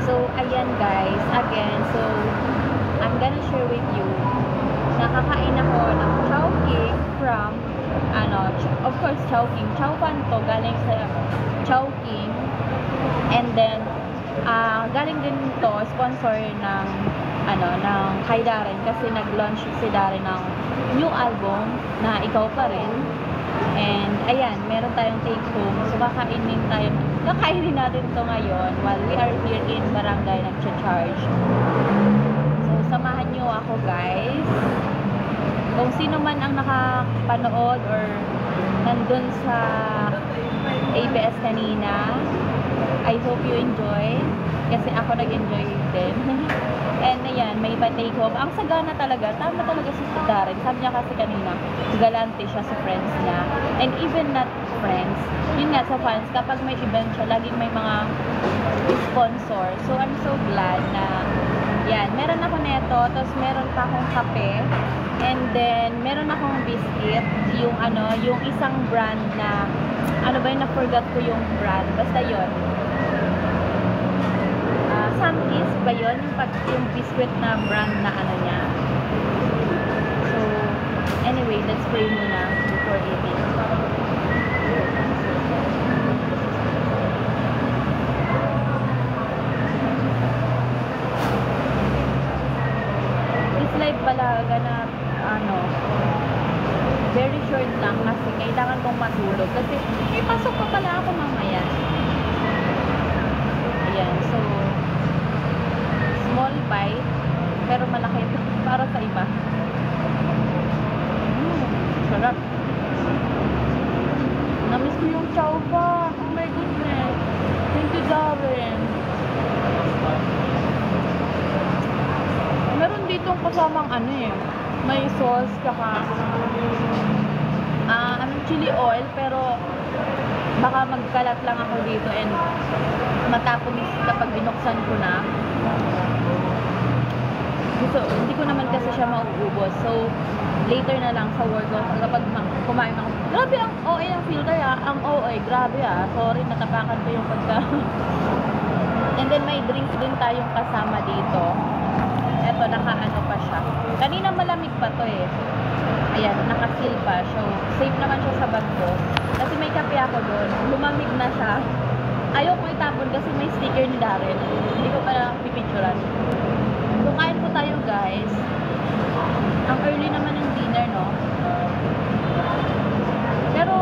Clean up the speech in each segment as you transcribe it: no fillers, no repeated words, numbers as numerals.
So, ayan guys, again, so, I'm gonna share with you, nakakain ako ng Chowking from, of course, Chowking. Chowpan to, galing sa Chowking. And then, galing din to, sponsor ng, ng kay Darren, kasi nag-launch si Darren ng new album na Ikaw Pa Rin. And, ayan, meron tayong take home. So, kakainin natin to ngayon while we are here in Barangay Nagcha-Charge. So, samahan nyo ako, guys. Kung sino man ang nakapanood or nandun sa ABS kanina, I hope you enjoy. Kasi ako nag-enjoy din. And ayan, may pa-take home. Ang sagana talaga, tama talaga si Darren. Sabi niya kasi kanina, galante siya sa friends niya. And even not friends, yun nga sa fans, kapag may event siya, laging may mga sponsor. So I'm so glad na, yan, meron ako neto, tapos meron pa akong kape, and then meron akong biscuit, yung isang brand na, na-forgot ko yung brand, basta yun. Sunkiss ba yun? Yung biscuit na brand na niya. So, anyway, let's pray muna before eating. This live pala, very short lang kasi kailangan kong matulog. Kasi may pasok pa pala ako mamaya. Ayan, so, small bite, pero malaki para sa iba. Sarap. Namiss ko yung chow pa. Oh my goodness. Thank you, Darren. Meron ditong kasamang may sauce, kaka chili oil, pero baka magkalat lang ako dito and matapos kapag binuksan ko na. So, hindi ko naman kasi siya mauubos. So, later na lang sa workout, kapag kumain ako. Grabe ang OA ang filter Ang OA, grabe Sorry, natapakan ko yung pagka. And then, may drinks din tayong kasama dito. Eto, naka-ano pa siya. Kanina malamig pa to eh. Ayan, naka-seal pa. So, safe naman siya sa bag ko. Kasi may kape ako doon. Lumamig na siya. Ayaw ko itapon kasi may sticker ni Darren. Hindi ko pa pipicturan. So, kain po tayo, guys. Ang early naman ng dinner, no? Pero,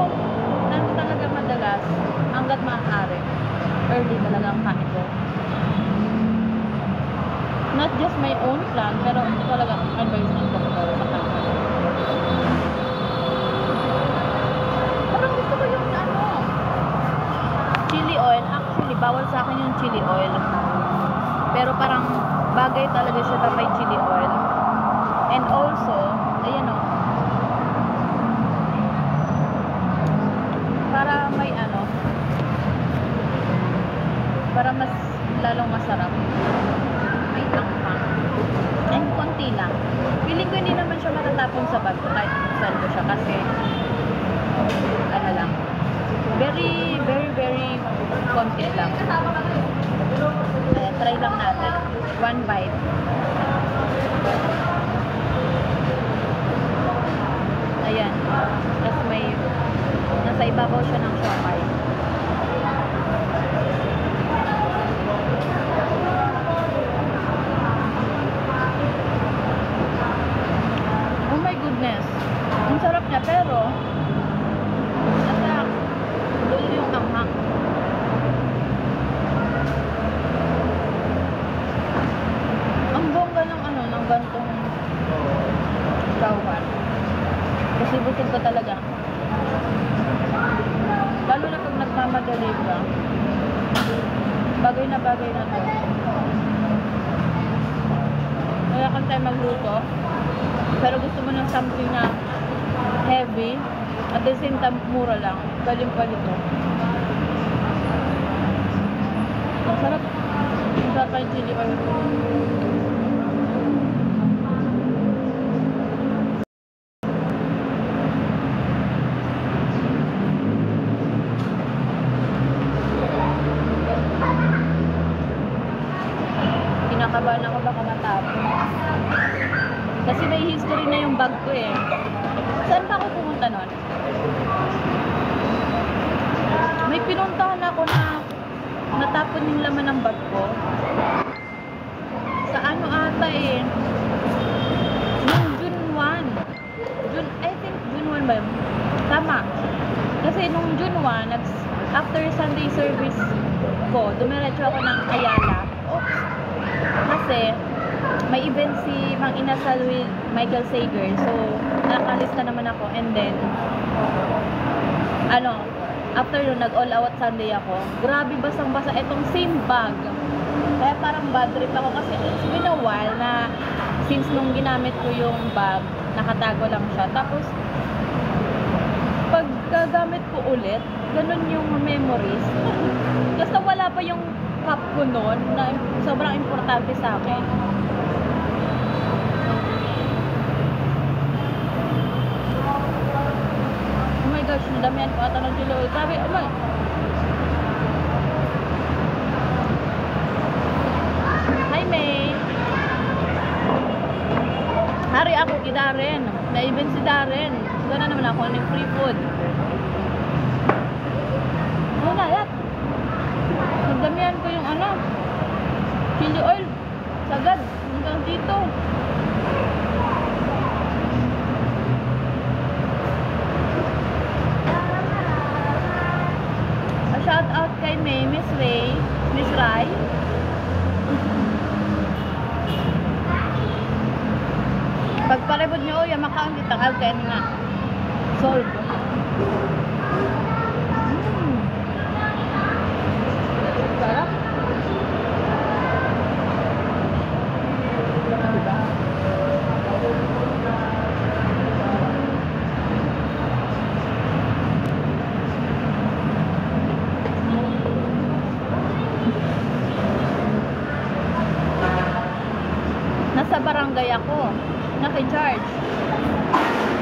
talaga madalas, hanggat maaari, early talaga ang kain ko. Not just my own plan, pero talaga advice ng doktor sa kanila. Parang gusto ko yung chili oil. Actually, bawal sa akin yung chili oil. Pero parang bagay talaga siya na may chili oil. And also, ayan o. Para may para mas lalong masarap. May tangpang. And konti lang. Feeling ko hindi naman siya matatapon sa bag ko kahit buksan ko siya kasi lang. Very, very, very konti lang. Try lang natin. One bite. Ayan. Tapos may nasa ibabaw siya ng siomai. Oh my goodness. Ang sarap niya, pero nasa dulo yung anghang. Ang bongga ng ng gantong chowpan. Kasi busog ka talaga. Lalo na pag nagmamadali ka. Bagay na to. Kaya kang tayo magluto. Pero gusto mo ng something na heavy. At the same time, mura lang. Galing pa dito. Ang sarap. Ang sarap pa yung chili oil. matapon. Kasi may history na yung bag ko eh. Saan ba ako pumunta nun? May pinuntahan ako na natapon yung laman ng bag ko. Sa ano ata eh. Nung June 1. I think June 1 ba yun? Tama. Kasi nung June 1, after Sunday service ko, dumiretso ako ng Ayala. Oops. Kasi may event si Mang Inasal with Michael Sager. So, nakalista naman ako. And then, after yun, nag-all out Sunday ako. Grabe, basang-basa. Itong same bag. Kaya parang bad trip ako kasi it's been a while na since nung ginamit ko yung bag, nakatago lang siya. Tapos, pagkagamit ko ulit, ganun yung memories. Kasi wala pa yung cup ko nun na sobrang importante sa akin. Oh my gosh, nadamihan ko ata ng dilo. Sabi, oh my. Hi, May. Hari ako kay Darren. Na-event si Darren. Gana naman ako ng free food. Wala yan. Nagdamihan ko yung chili oil. Sagad. Hanggang dito. A shout out kay May, Miss Ray, Miss Rai. Pagparibod nyo, yung makaon kitang alkain nga. Solve. Sarap. Diba? Nasa barangay ako. Naki-charge.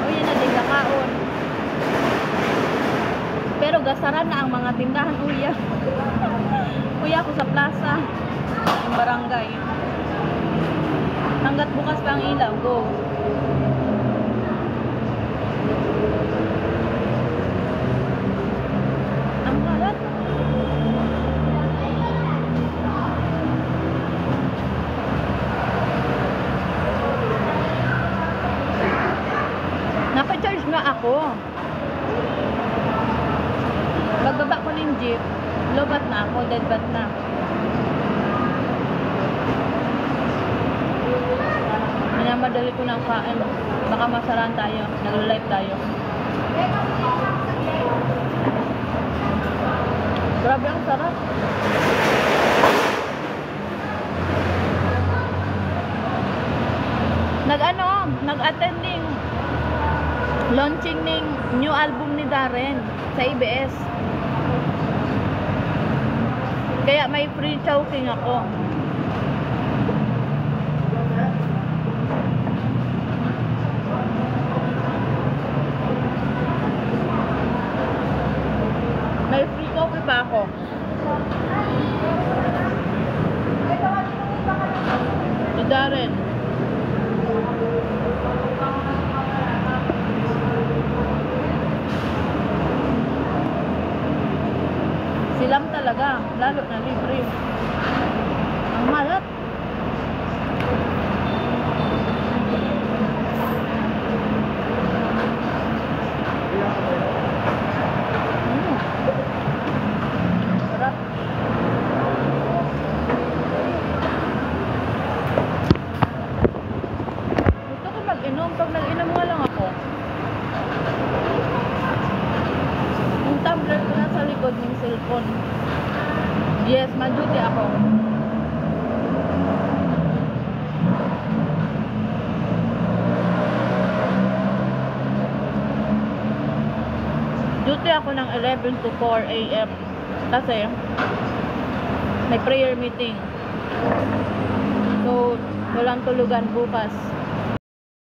O yun na din nakaon. Pero gasaran na ang mga tindahan, uya. Uya ako sa plaza. Yung barangay. Hanggat bukas pa ang ilaw, go. Ang kalat. Naka-charge nga ako. Pagbaba ko ng jeep, lobat na ako, deadbat na. Madali ko ng kain. Baka masaraan tayo. Nagla-live tayo. Grabe ang sarap. Nag-attending launching ng new album ni Darren sa ABS. Kaya may free chowking ako. May free coffee pa ako. Si Darren. Silang talaga, lalo na libre. Ang malat. Sarap. Gusto ko mag-inom. Pag nag-inom nga lang ako, yung tumbler ko na sa likod ng cellphone. Yes, ma-duty ako. Duty ako ng 11 to 4 a.m. Kasi may prayer meeting. So, walang tulugan bukas.